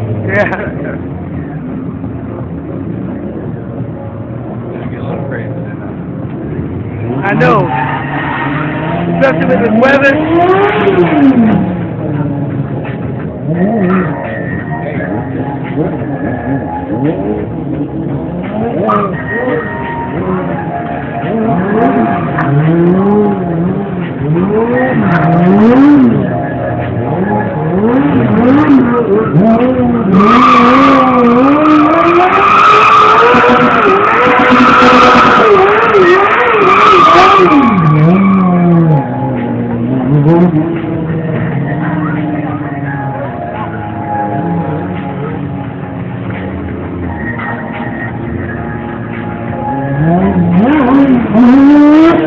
Yeah. Gonna get a little crazy tonight. I know. Especially with this weather. Hey.